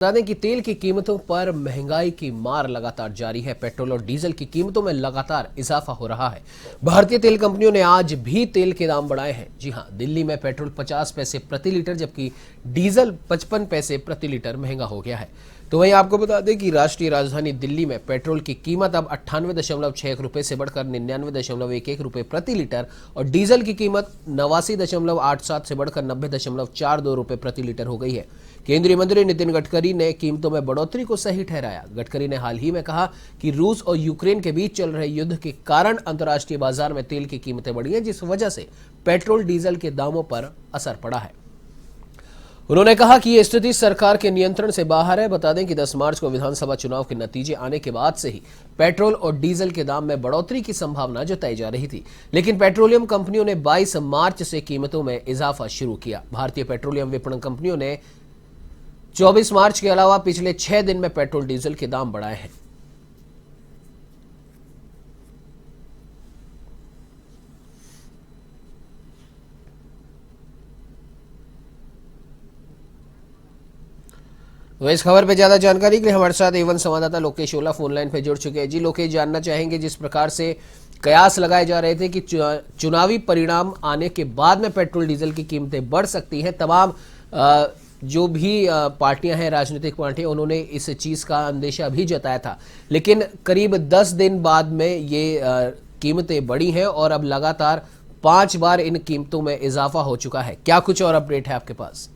बता दें कि तेल की कीमतों पर महंगाई की मार लगातार जारी है। पेट्रोल और डीजल की कीमतों में लगातार इजाफा हो रहा है। भारतीय तेल कंपनियों ने आज भी तेल के दाम बढ़ाए हैं। जी हां, दिल्ली में पेट्रोल 50 पैसे प्रति लीटर जबकि डीजल 55 पैसे प्रति लीटर महंगा हो गया है। तो वहीं आपको बता दें कि राष्ट्रीय राजधानी दिल्ली में पेट्रोल की कीमत अब 98.61 से बढ़कर 99.11 रुपये प्रति लीटर और डीजल की कीमत 89.87 से बढ़कर 90.42 रुपये प्रति लीटर हो गई है। केंद्रीय मंत्री नितिन गडकरी ने कीमतों में बढ़ोतरी को सही ठहराया। गडकरी ने हाल ही में कहा कि रूस और यूक्रेन के बीच चल रहे युद्ध के कारण अंतर्राष्ट्रीय बाजार में तेल की कीमतें बढ़ी हैं, जिस वजह से पेट्रोल डीजल के दामों पर असर पड़ा है। उन्होंने कहा कि यह स्थिति सरकार के नियंत्रण से बाहर है। बता दें कि 10 मार्च को विधानसभा चुनाव के नतीजे आने के बाद से ही पेट्रोल और डीजल के दाम में बढ़ोतरी की संभावना जताई जा रही थी, लेकिन पेट्रोलियम कंपनियों ने 22 मार्च से कीमतों में इजाफा शुरू किया। भारतीय पेट्रोलियम विपणन कंपनियों ने 24 मार्च के अलावा पिछले 6 दिन में पेट्रोल डीजल के दाम बढ़ाए हैं। तो इस खबर पे ज्यादा जानकारी के लिए हमारे साथ एवन संवाददाता लोकेश ओला फोन लाइन पे जुड़ चुके हैं। जी लोकेश, जानना चाहेंगे जिस प्रकार से कयास लगाए जा रहे थे कि चुनावी परिणाम आने के बाद में पेट्रोल डीजल की कीमतें बढ़ सकती हैं, तमाम जो भी पार्टियां हैं, राजनीतिक पार्टियां, उन्होंने इस चीज का अंदेशा भी जताया था, लेकिन करीब 10 दिन बाद में ये कीमतें बढ़ी हैं और अब लगातार 5 बार इन कीमतों में इजाफा हो चुका है। क्या कुछ और अपडेट है आपके पास?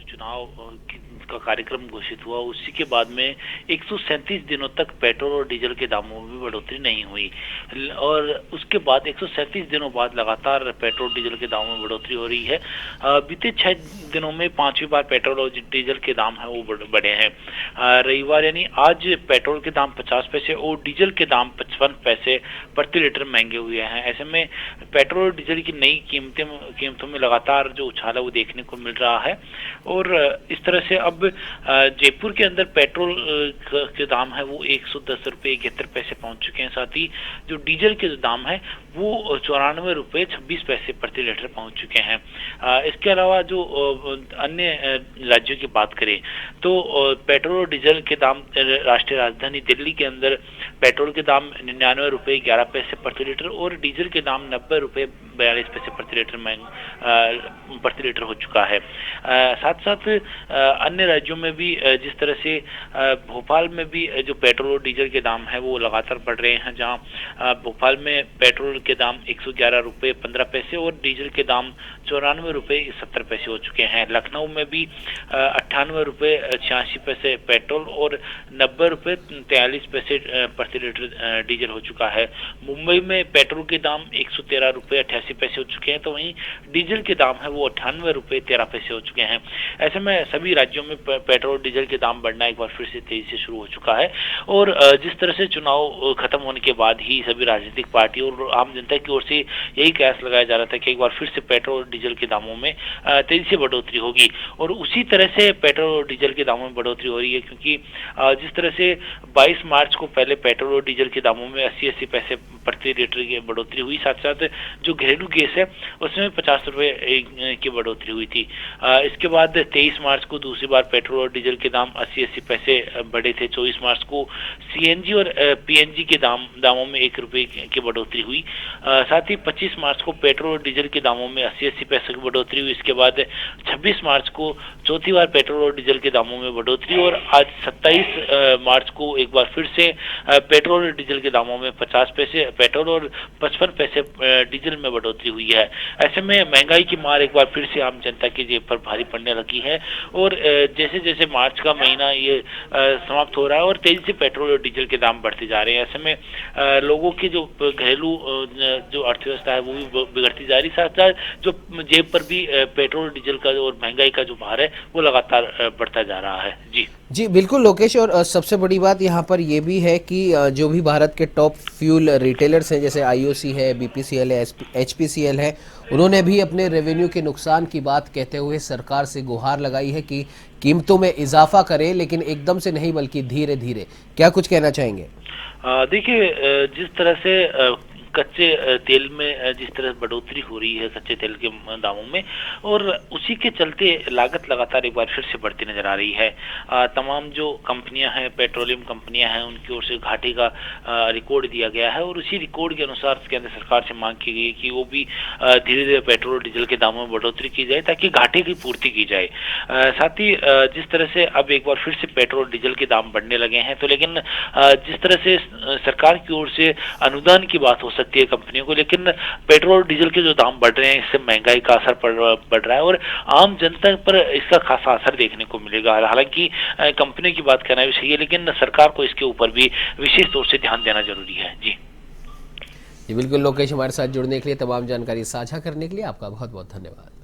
चुनाव का कार्यक्रम घोषित हुआ, उसी के बाद में 137 दिनों तक पेट्रोल और डीजल के दामों में बढ़ोतरी नहीं हुई और उसके बाद 137 दिनों बाद लगातार पेट्रोल डीजल के दामों में बढ़ोतरी हो रही है। बीते 6 दिनों में 5वीं बार पेट्रोल और डीजल के दाम है वो बढ़े हैं। रविवार यानी आज पेट्रोल के दाम 50 पैसे और डीजल के दाम 55 पैसे प्रति लीटर महंगे हुए हैं। ऐसे में पेट्रोल और डीजल की नई कीमतों में लगातार जो उछाल है वो देखने को मिल रहा है और इस तरह से अब जयपुर के अंदर पेट्रोल के दाम है वो 110 रुपये 71 पैसे पहुंच चुके हैं। साथ ही जो डीजल के दाम है वो 94 रुपये 26 पैसे प्रति लीटर पहुंच चुके हैं। इसके अलावा जो अन्य राज्यों की बात करें तो पेट्रोल और डीजल के दाम राष्ट्रीय राजधानी दिल्ली के अंदर पेट्रोल के दाम 99 रुपये 11 पैसे प्रति लीटर और डीजल के दाम 90 रुपये 42 पैसे प्रति लीटर हो चुका है। साथ साथ अन्य राज्यों में भी जिस तरह से भोपाल में भी जो पेट्रोल और डीजल के दाम है वो लगातार बढ़ रहे हैं, जहां भोपाल में पेट्रोल के दाम 111 रुपये 15 पैसे और डीजल के दाम 94 रुपये 70 पैसे हो चुके हैं। लखनऊ में भी 98 रुपये 86 पैसे पेट्रोल और 90 रुपये 43 पैसे प्रति लीटर डीजल हो चुका है। मुंबई में पेट्रोल के दाम 113 रुपये 88 पैसे हो चुके हैं, तो वहीं डीजल के दाम है वो 98 रुपये 13 पैसे हो चुके हैं। ऐसे में सभी राज्यों में पेट्रोल डीजल के दाम बढ़ना एक बार फिर से तेजी से शुरू हो चुका है और जिस तरह से चुनाव खत्म होने के बाद ही सभी राजनीतिक पार्टी और आम जनता की ओर से यही कयास लगाया जा रहा था कि एक बार फिर से पेट्रोल और डीजल के दामों में तेजी से बढ़ोतरी होगी और उसी तरह से पेट्रोल और डीजल के दामों में बढ़ोतरी हो रही है, क्योंकि जिस तरह से 22 मार्च को पहले पेट्रोल और डीजल के दामों में 80 पैसे प्रति लीटर की बढ़ोतरी हुई, साथ साथ जो घरेलू गैस है उसमें 50 रुपये की बढ़ोतरी हुई थी। इसके बाद 23 मार्च को दूसरी बार पेट्रोल और डीजल के दाम 80 पैसे बढ़े थे। 24 मार्च को सीएनजी और पीएनजी के दामों में 1 रुपये की बढ़ोतरी हुई। साथ ही 25 मार्च को पेट्रोल और डीजल के दामों में 80 पैसे की बढ़ोतरी हुई। इसके बाद 26 मार्च को चौथी बार पेट्रोल और डीजल के दामों में बढ़ोतरी और आज 27 मार्च को एक बार फिर से पेट्रोल और डीजल के दामों में 50 पैसे पेट्रोल और 55 पैसे डीजल में बढ़ोतरी हुई है। ऐसे में महंगाई की मार एक बार फिर से आम जनता की जेब पर भारी पड़ने लगी है और जैसे जैसे मार्च का महीना ये समाप्त हो रहा है और तेजी से पेट्रोल और डीजल के दाम बढ़ते जा रहे हैं, ऐसे में लोगों की जो घरेलू जो अर्थव्यवस्था है वो भी बिगड़ती जा रही, साथ साथ जो जेब पर भी पेट्रोल डीजल का और महंगाई का जो भार है वो लगातार बढ़ता जा रहा है। जी बिल्कुल लोकेश, और सबसे बड़ी बात यहाँ पर यह भी है कि जो भी भारत के टॉप फ्यूल रिटेलर्स हैं, जैसे आईओसी है, बीपीसीएल है, एचपीसीएल है, उन्होंने भी अपने रेवेन्यू के नुकसान की बात कहते हुए सरकार से गुहार लगाई है कि कीमतों में इजाफा करे, लेकिन एकदम से नहीं बल्कि धीरे धीरे। क्या कुछ कहना चाहेंगे? देखिए, जिस तरह से कच्चे तेल में जिस तरह बढ़ोतरी हो रही है कच्चे तेल के दामों में, और उसी के चलते लागत लगातार एक बार फिर से बढ़ती नजर आ रही है। तमाम जो कंपनियां हैं, पेट्रोलियम कंपनियां हैं, उनकी ओर से घाटे का रिकॉर्ड दिया गया है और उसी रिकॉर्ड के अनुसार केंद्र सरकार से मांग की गई है कि वो भी धीरे धीरे पेट्रोल और डीजल के दामों में बढ़ोतरी की जाए ताकि घाटे की पूर्ति की जाए। साथ ही जिस तरह से अब एक बार फिर से पेट्रोल डीजल के दाम बढ़ने लगे हैं, तो लेकिन जिस तरह से सरकार की ओर से अनुदान की बात हो सकती है कंपनियों को, लेकिन पेट्रोल डीजल के जो दाम बढ़ रहे हैं इससे महंगाई का असर बढ़ रहा है और आम जनता पर इसका खासा असर देखने को मिलेगा। हालांकि कंपनी की बात करना भी सही है, लेकिन सरकार को इसके ऊपर भी विशेष तौर से ध्यान देना जरूरी है। जी बिल्कुल लोकेश, हमारे साथ जुड़ने के लिए, तमाम जानकारी साझा करने के लिए आपका बहुत बहुत धन्यवाद।